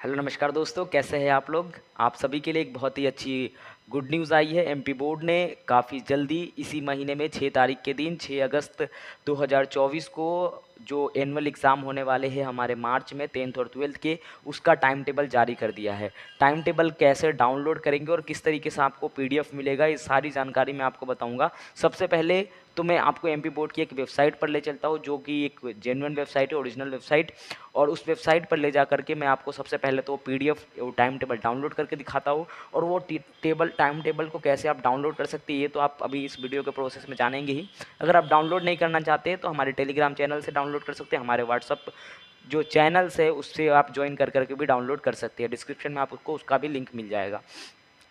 Hello नमस्कार दोस्तों, कैसे हैं आप लोग। आप सभी के लिए एक बहुत ही अच्छी गुड न्यूज़ आई है। एमपी बोर्ड ने काफ़ी जल्दी इसी महीने में 6 तारीख के दिन 6 अगस्त 2024 को जो एनुअल एग्ज़ाम होने वाले हैं हमारे मार्च में 10th और 12th के, उसका टाइम टेबल जारी कर दिया है। टाइम टेबल कैसे डाउनलोड करेंगे और किस तरीके से आपको पीडीएफ मिलेगा, ये सारी जानकारी मैं आपको बताऊंगा। सबसे पहले तो मैं आपको एमपी बोर्ड की एक वेबसाइट पर ले चलता हूँ, जो कि एक जेन्युइन वेबसाइट है, ओरिजिनल वेबसाइट। और उस वेबसाइट पर ले जा करके मैं आपको सबसे पहले तो पीडीएफ टाइम टेबल डाउनलोड करके दिखाता हूँ। और वो टाइम टेबल को कैसे आप डाउनलोड कर सकते हैं, ये तो आप अभी इस वीडियो के प्रोसेस में जानेंगे ही। अगर आप डाउनलोड नहीं करना चाहते हैं तो हमारे टेलीग्राम चैनल से डाउनलोड कर सकते हैं, हमारे व्हाट्सअप जो चैनल्स है उससे आप ज्वाइन कर करके भी डाउनलोड कर सकते हैं। डिस्क्रिप्शन में आपको उसका भी लिंक मिल जाएगा।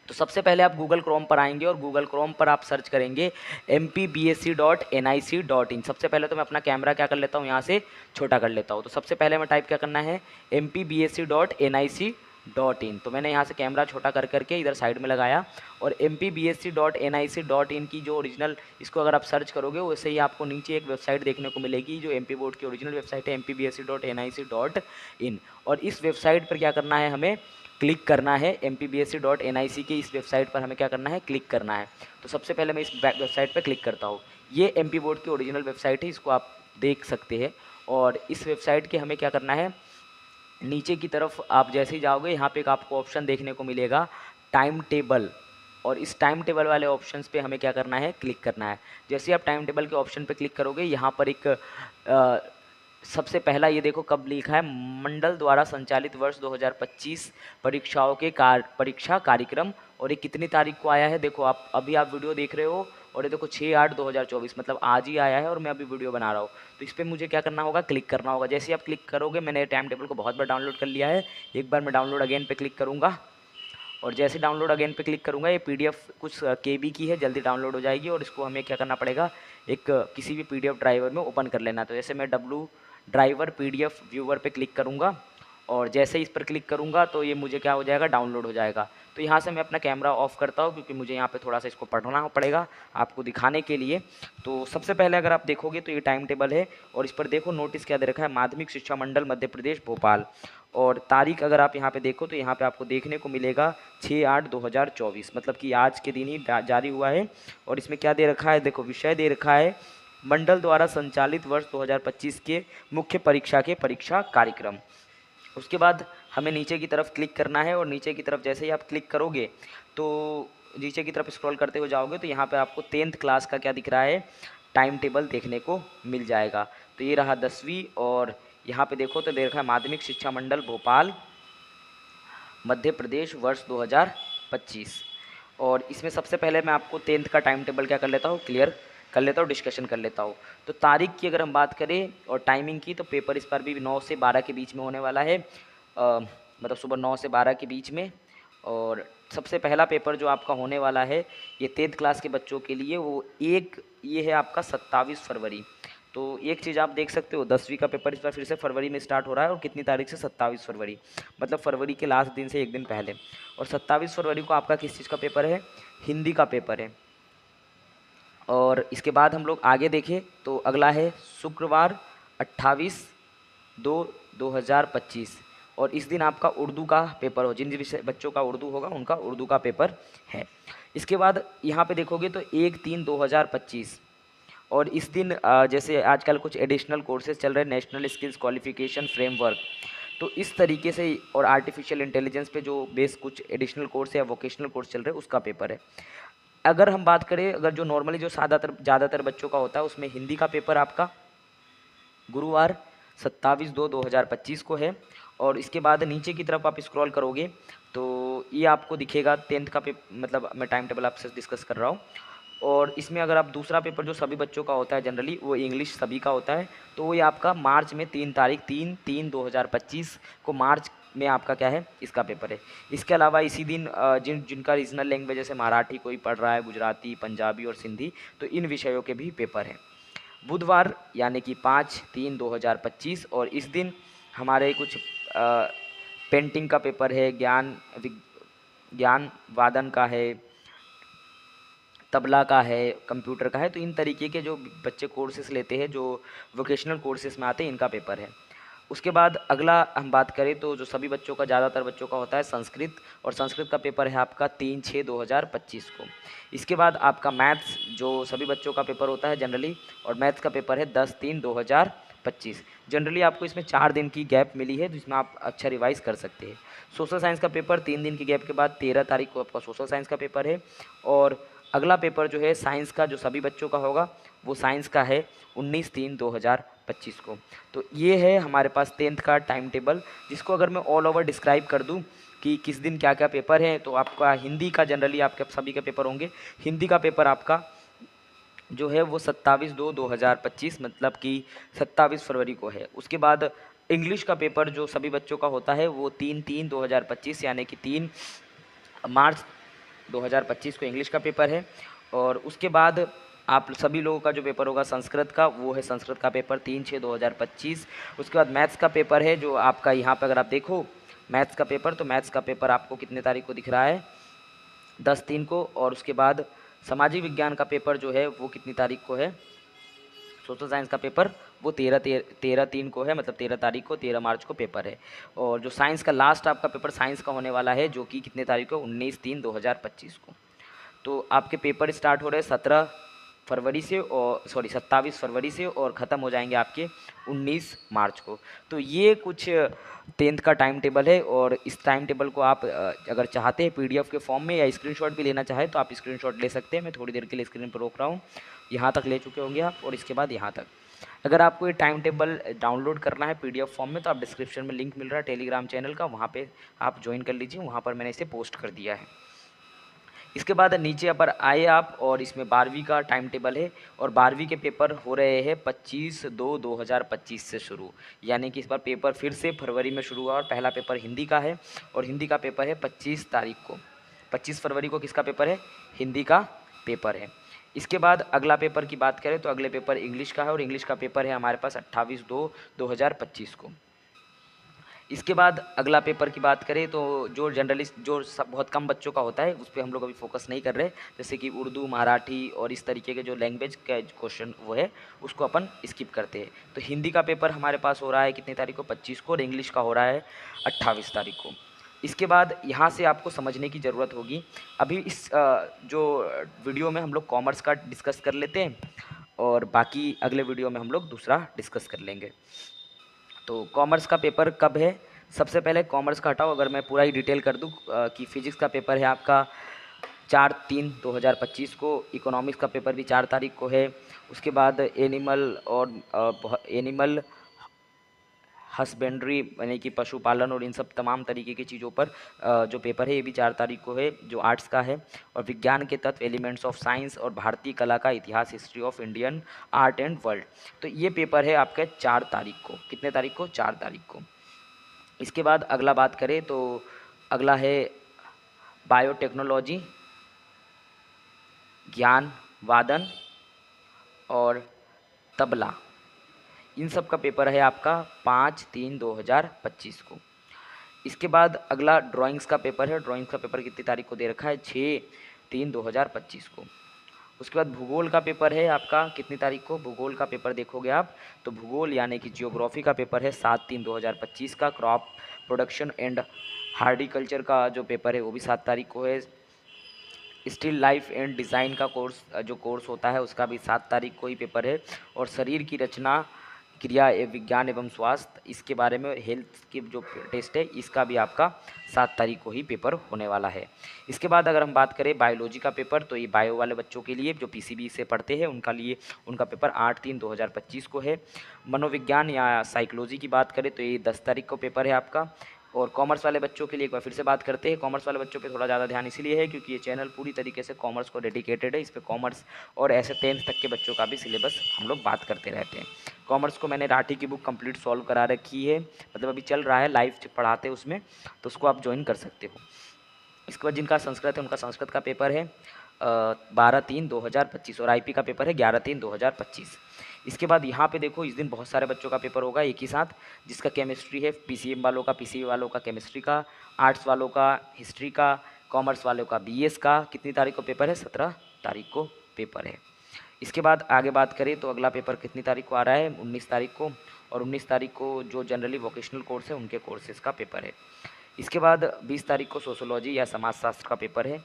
तो सबसे पहले आप गूगल क्रोम पर आएंगे और गूगल क्रोम पर आप सर्च करेंगे mpbsc.nic.in। सबसे पहले तो मैं अपना कैमरा क्या कर लेता हूँ, यहाँ से छोटा कर लेता हूँ। तो सबसे पहले मैं टाइप क्या करना है, mpbsc.nic.in। तो मैंने यहाँ से कैमरा छोटा कर करके इधर साइड में लगाया। और mpbsc.nic.in की जो ओरिजिनल, इसको अगर आप सर्च करोगे वैसे ही आपको नीचे एक वेबसाइट देखने को मिलेगी जो एमपी बोर्ड की ओरिजिनल वेबसाइट है, mpbsc.nic.in। और इस वेबसाइट पर क्या करना है, हमें क्लिक करना है। mpbsc.nic के इस वेबसाइट पर हमें क्या करना है, क्लिक करना है। तो सबसे पहले मैं इस वेबसाइट पर क्लिक करता हूँ। ये एमपी बोर्ड की ओरिजिनल वेबसाइट है, इसको आप देख सकते हैं। और इस वेबसाइट के हमें क्या करना है, नीचे की तरफ आप जैसे ही जाओगे यहाँ पे एक आपको ऑप्शन देखने को मिलेगा, टाइम टेबल। और इस टाइम टेबल वाले ऑप्शंस पे हमें क्या करना है, क्लिक करना है। जैसे ही आप टाइम टेबल के ऑप्शन पे क्लिक करोगे, यहाँ पर एक सबसे पहला ये देखो कब लिखा है, मंडल द्वारा संचालित वर्ष 2025 परीक्षाओं के परीक्षा कार्यक्रम। और ये कितनी तारीख को आया है, देखो आप अभी आप वीडियो देख रहे हो और ये देखो 6/8/2024, मतलब आज ही आया है और मैं अभी वीडियो बना रहा हूँ। तो इस पर मुझे क्या करना होगा, क्लिक करना होगा। जैसे ही आप क्लिक करोगे, मैंने टाइम टेबल को बहुत बार डाउनलोड कर लिया है, एक बार मैं डाउनलोड अगेन पे क्लिक करूँगा। और जैसे डाउनलोड अगेन पे क्लिक करूँगा, ये पीडीएफ कुछ केबी की है, जल्दी डाउनलोड हो जाएगी। और इसको हमें क्या करना पड़ेगा, एक किसी भी पीडीएफ ड्राइवर में ओपन कर लेना। तो जैसे मैं डब्लू ड्राइवर पीडीएफ व्यूवर पे क्लिक करूँगा और जैसे इस पर क्लिक करूँगा तो ये मुझे क्या हो जाएगा, डाउनलोड हो जाएगा। तो यहाँ से मैं अपना कैमरा ऑफ करता हूँ क्योंकि मुझे यहाँ पे थोड़ा सा इसको पढ़ना पड़ेगा आपको दिखाने के लिए। तो सबसे पहले अगर आप देखोगे तो ये टाइम टेबल है और इस पर देखो नोटिस क्या दे रखा है, माध्यमिक शिक्षा मंडल मध्य प्रदेश भोपाल। और तारीख अगर आप यहाँ पे देखो तो यहाँ पे आपको देखने को मिलेगा 6/8/2024, मतलब कि आज के दिन ही जारी हुआ है। और इसमें क्या दे रखा है, देखो विषय दे रखा है, मंडल द्वारा संचालित वर्ष 2025 के मुख्य परीक्षा के परीक्षा कार्यक्रम। उसके बाद हमें नीचे की तरफ क्लिक करना है और नीचे की तरफ जैसे ही आप क्लिक करोगे तो नीचे की तरफ स्क्रॉल करते हुए जाओगे तो यहाँ पे आपको 10th क्लास का क्या दिख रहा है, टाइम टेबल देखने को मिल जाएगा। तो ये रहा 10वीं। और यहाँ पे देखो तो दे रखा है माध्यमिक शिक्षा मंडल भोपाल मध्य प्रदेश वर्ष 2025। और इसमें सबसे पहले मैं आपको 10th का टाइम टेबल क्या कर लेता हूँ, क्लियर कर लेता हूँ, डिस्कशन कर लेता हूँ। तो तारीख की अगर हम बात करें और टाइमिंग की, तो पेपर इस बार भी 9 से 12 के बीच में होने वाला है, मतलब सुबह 9 से 12 के बीच में। और सबसे पहला पेपर जो आपका होने वाला है ये 10th क्लास के बच्चों के लिए, वो ये है आपका 27 फरवरी। तो एक चीज़ आप देख सकते हो, 10वीं का पेपर इस बार फिर से फरवरी में स्टार्ट हो रहा है और कितनी तारीख से, 27 फरवरी, मतलब फरवरी के लास्ट दिन से एक दिन पहले। और 27 फरवरी को आपका किस चीज़ का पेपर है, हिंदी का पेपर है। और इसके बाद हम लोग आगे देखें तो अगला है शुक्रवार 28/2/2025। और इस दिन आपका उर्दू का पेपर हो, जिन विषय बच्चों का उर्दू होगा उनका उर्दू का पेपर है। इसके बाद यहाँ पे देखोगे तो 1/3/2025। और इस दिन जैसे आजकल कुछ एडिशनल कोर्सेज चल रहे हैं, नेशनल स्किल्स क्वालिफिकेशन फ्रेमवर्क, तो इस तरीके से, और आर्टिफिशियल इंटेलिजेंस पे जो बेस कुछ एडिशनल कोर्स या वोकेशनल कोर्स चल रहे हैं उसका पेपर है। अगर हम बात करें, अगर जो नॉर्मली जो ज़्यादातर बच्चों का होता है उसमें हिंदी का पेपर आपका गुरुवार 27/2/2025 को है। और इसके बाद नीचे की तरफ आप स्क्रॉल करोगे तो ये आपको दिखेगा 10th का मतलब मैं टाइम टेबल आपसे डिस्कस कर रहा हूँ। और इसमें अगर आप दूसरा पेपर जो सभी बच्चों का होता है जनरली, वो इंग्लिश सभी का होता है, तो वो ये आपका मार्च में 3/3/2025 को मार्च में आपका क्या है, इसका पेपर है। इसके अलावा इसी दिन जिनका रीजनल लैंग्वेज जैसे मराठी कोई पढ़ रहा है, गुजराती, पंजाबी और सिंधी, तो इन विषयों के भी पेपर हैं। बुधवार यानी कि 5/3/2025। और इस दिन हमारे कुछ पेंटिंग का पेपर है, ज्ञान वादन का है, तबला का है, कंप्यूटर का है। तो इन तरीके के जो बच्चे कोर्सेज लेते हैं जो वोकेशनल कोर्सेज में आते हैं, इनका पेपर है। उसके बाद अगला हम बात करें तो जो सभी बच्चों का, ज़्यादातर बच्चों का होता है संस्कृत, और संस्कृत का पेपर है आपका 3/6/2025 को। इसके बाद आपका मैथ्स, जो सभी बच्चों का पेपर होता है जनरली, और मैथ्स का पेपर है 10/3/2025। जनरली आपको इसमें 4 दिन की गैप मिली है जिसमें आप अच्छा रिवाइज कर सकते हैं। सोशल साइंस का पेपर 3 दिन की गैप के बाद 13 तारीख को आपका सोशल साइंस का पेपर है। और अगला पेपर जो है साइंस का, जो सभी बच्चों का होगा, वो साइंस का है 19/3/2025 को। तो ये है हमारे पास 10th का टाइम टेबल, जिसको अगर मैं ऑल ओवर डिस्क्राइब कर दूं कि किस दिन क्या क्या पेपर है, तो आपका हिंदी का जनरली आपके सभी के पेपर होंगे। हिंदी का पेपर आपका जो है वो 27/2/2025 मतलब कि 27 फरवरी को है। उसके बाद इंग्लिश का पेपर जो सभी बच्चों का होता है वो 3/3/2025 यानी कि 3 मार्च 2025 को इंग्लिश का पेपर है। और उसके बाद आप सभी लोगों का जो पेपर होगा संस्कृत का, वो है संस्कृत का पेपर 3/6/2025। उसके बाद मैथ्स का पेपर है जो आपका यहाँ पर अगर आप देखो मैथ्स का पेपर, तो मैथ्स का पेपर आपको कितने तारीख को दिख रहा है, 10/3 को। और उसके बाद सामाजिक विज्ञान का पेपर जो है वो कितनी तारीख को है, सोशल साइंस का पेपर वो 13/3 को है, मतलब 13 तारीख को, 13 मार्च को पेपर है। और जो साइंस का लास्ट आपका पेपर साइंस का होने वाला है जो कि कितने तारीख को, 19/3/2025 को। तो आपके पेपर स्टार्ट हो रहे हैं 17 फरवरी से, और 27 फरवरी से, और ख़त्म हो जाएंगे आपके 19 मार्च को। तो ये कुछ 10th का टाइम टेबल है। और इस टाइम टेबल को आप अगर चाहते हैं पीडीएफ के फॉर्म में या स्क्रीनशॉट भी लेना चाहें तो आप स्क्रीनशॉट ले सकते हैं। मैं थोड़ी देर के लिए स्क्रीन पर रोक रहा हूँ, यहाँ तक ले चुके होंगे आप, और इसके बाद यहाँ तक। अगर आपको ये टाइम टेबल डाउनलोड करना है पीडीएफ फॉर्म में, तो आप डिस्क्रिप्शन में लिंक मिल रहा है टेलीग्राम चैनल का, वहाँ पे आप ज्वाइन कर लीजिए, वहाँ पर मैंने इसे पोस्ट कर दिया है। इसके बाद नीचे पर आए आप, और इसमें 12वीं का टाइम टेबल है। और 12वीं के पेपर हो रहे हैं 25/2/2025 से शुरू, यानी कि इस बार पेपर फिर से फरवरी में शुरू हुआ। और पहला पेपर हिंदी का है, और हिंदी का पेपर है 25 तारीख को। 25 फरवरी को किसका पेपर है, हिंदी का पेपर है। इसके बाद अगला पेपर की बात करें तो अगले पेपर इंग्लिश का है, और इंग्लिश का पेपर है हमारे पास 28/2/2025 को। इसके बाद अगला पेपर की बात करें तो जो जनरली जो सब बहुत कम बच्चों का होता है उस पर हम लोग अभी फोकस नहीं कर रहे, जैसे कि उर्दू, मराठी और इस तरीके के जो लैंग्वेज का क्वेश्चन वो है उसको अपन स्किप करते हैं। तो हिंदी का पेपर हमारे पास हो रहा है कितनी तारीख को, 25 को, और इंग्लिश का हो रहा है 28 तारीख को। इसके बाद यहाँ से आपको समझने की ज़रूरत होगी, अभी इस जो वीडियो में हम लोग कॉमर्स का डिस्कस कर लेते हैं, और बाकी अगले वीडियो में हम लोग दूसरा डिस्कस कर लेंगे। तो कॉमर्स का पेपर कब है, सबसे पहले कॉमर्स का हटाओ, अगर मैं पूरा ही डिटेल कर दूं कि फिजिक्स का पेपर है आपका 4/3/2025 को, इकोनॉमिक्स का पेपर भी 4 तारीख को है। उसके बाद एनिमल हस्बेंड्री यानी कि पशुपालन और इन सब तमाम तरीके की चीज़ों पर जो पेपर है ये भी 4 तारीख को है, जो आर्ट्स का है। और विज्ञान के तत्व, एलिमेंट्स ऑफ साइंस, और भारतीय कला का इतिहास, history of Indian art and world, तो ये पेपर है आपके 4 तारीख को। कितने तारीख को, 4 तारीख को। इसके बाद अगला बात करें तो अगला है बायोटेक्नोलॉजी, ज्ञान वादन और तबला, इन सब का पेपर है आपका 5/3/2025 को। इसके बाद अगला ड्राइंग्स का पेपर है, ड्राइंग्स का पेपर कितनी तारीख को दे रखा है, 6/3/2025 को। उसके बाद भूगोल का पेपर है आपका कितनी तारीख को, भूगोल का पेपर देखोगे आप तो भूगोल यानी कि जियोग्राफी का पेपर है 7/3/2025 का। क्रॉप प्रोडक्शन एंड हार्टिकल्चर का जो पेपर है वो भी 7 तारीख को है। स्टिल लाइफ एंड डिज़ाइन का कोर्स जो कोर्स होता है उसका भी 7 तारीख को ही पेपर है। और शरीर की रचना, क्रिया विज्ञान एवं स्वास्थ्य, इसके बारे में हेल्थ की जो टेस्ट है इसका भी आपका 7 तारीख को ही पेपर होने वाला है। इसके बाद अगर हम बात करें बायोलॉजी का पेपर, तो ये बायो वाले बच्चों के लिए जो पीसीबी से पढ़ते हैं उनका लिए उनका पेपर 8/3/2025 को है। मनोविज्ञान या साइकोलॉजी की बात करें तो ये 10 तारीख को पेपर है आपका। और कॉमर्स वाले बच्चों के लिए एक बार फिर से बात करते हैं, कॉमर्स वाले बच्चों पे थोड़ा ज़्यादा ध्यान इसीलिए है क्योंकि ये चैनल पूरी तरीके से कॉमर्स को डेडिकेटेड है। इस पर कॉमर्स और ऐसे 10th तक के बच्चों का भी सिलेबस हम लोग बात करते रहते हैं। कॉमर्स को मैंने राठी की बुक कंप्लीट सॉल्व करा रखी है, मतलब अभी चल रहा है, लाइव पढ़ाते हैं उसमें, तो उसको आप ज्वाइन कर सकते हो। इसके बाद जिनका संस्कृत है उनका संस्कृत का पेपर है 12/3/2025 और आईपी का पेपर है 11/3/2025। इसके बाद यहाँ पे देखो इस दिन बहुत सारे बच्चों का पेपर होगा एक ही साथ, जिसका केमिस्ट्री है पीसीएम वालों का, पीसीबी वालों का केमिस्ट्री का, आर्ट्स वालों का हिस्ट्री का, कॉमर्स वालों का बीएस का। कितनी तारीख को पेपर है, 17 तारीख को पेपर है। इसके बाद आगे बात करें तो अगला पेपर कितनी तारीख को आ रहा है, 19 तारीख को, और 19 तारीख को जो जनरली वोकेशनल कोर्स है उनके कोर्सेज़ का पेपर है। इसके बाद 20 तारीख को सोशोलॉजी या समाजशास्त्र का पेपर है,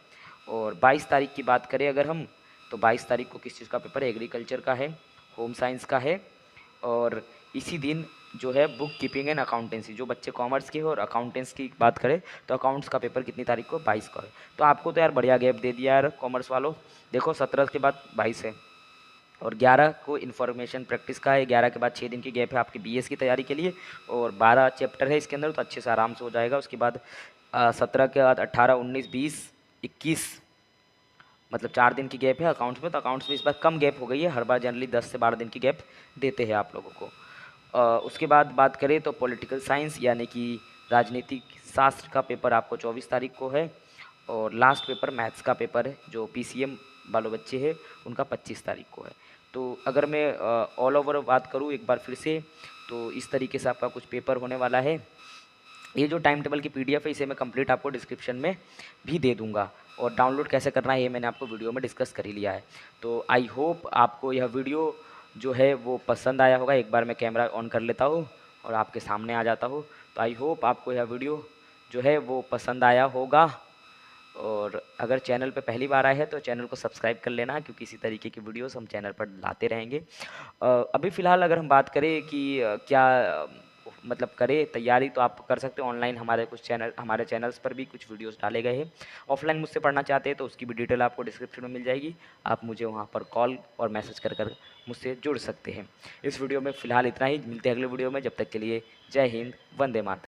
और 22 तारीख की बात करें अगर हम, तो 22 तारीख को किस चीज़ का पेपर है, एग्रीकल्चर का है, होम साइंस का है, और इसी दिन जो है बुक कीपिंग एंड अकाउंटेंसी, जो बच्चे कॉमर्स के हो और अकाउंटेंट्स की बात करें तो अकाउंट्स का पेपर कितनी तारीख को, 22 को है। तो आपको तो यार बढ़िया गैप दे दिया यार कॉमर्स वालों, देखो 17 के बाद 22 है, और 11 को इन्फॉर्मेशन प्रैक्टिस का है, 11 के बाद 6 दिन की गैप है आपकी बीएस की तैयारी के लिए, और 12 चैप्टर है इसके अंदर, तो अच्छे से आराम से हो जाएगा। उसके बाद 17 के बाद 18, 19, 20, 21, मतलब 4 दिन की गैप है अकाउंट्स में। तो अकाउंट्स में इस बार कम गैप हो गई है, हर बार जनरली 10 से 12 दिन की गैप देते हैं आप लोगों को। उसके बाद बात करें तो पॉलिटिकल साइंस यानी कि राजनीतिक शास्त्र का पेपर आपको 24 तारीख को है, और लास्ट पेपर मैथ्स का पेपर है जो पीसीएम वालों बच्चे हैं उनका 25 तारीख को है। तो अगर मैं ऑल ओवर बात करूँ एक बार फिर से, तो इस तरीके से आपका कुछ पेपर होने वाला है। ये जो टाइम टेबल की पीडीएफ है इसे मैं कंप्लीट आपको डिस्क्रिप्शन में भी दे दूंगा, और डाउनलोड कैसे करना है ये मैंने आपको वीडियो में डिस्कस कर ही लिया है। तो आई होप आपको यह वीडियो जो है वो पसंद आया होगा। एक बार मैं कैमरा ऑन कर लेता हूँ और आपके सामने आ जाता हूँ। तो आई होप आपको यह वीडियो जो है वो पसंद आया होगा, और अगर चैनल पे पहली बार आए हैं तो चैनल को सब्सक्राइब कर लेना, क्योंकि इसी तरीके की वीडियोस हम चैनल पर लाते रहेंगे। अभी फ़िलहाल अगर हम बात करें कि क्या मतलब करें तैयारी, तो आप कर सकते हो ऑनलाइन, हमारे चैनल्स पर भी कुछ वीडियोस डाले गए हैं। ऑफलाइन मुझसे पढ़ना चाहते हैं तो उसकी भी डिटेल आपको डिस्क्रिप्शन में मिल जाएगी, आप मुझे वहाँ पर कॉल और मैसेज कर मुझसे जुड़ सकते हैं। इस वीडियो में फ़िलहाल इतना ही, मिलते हैं अगले वीडियो में, जब तक के लिए जय हिंद, वंदे मातरम।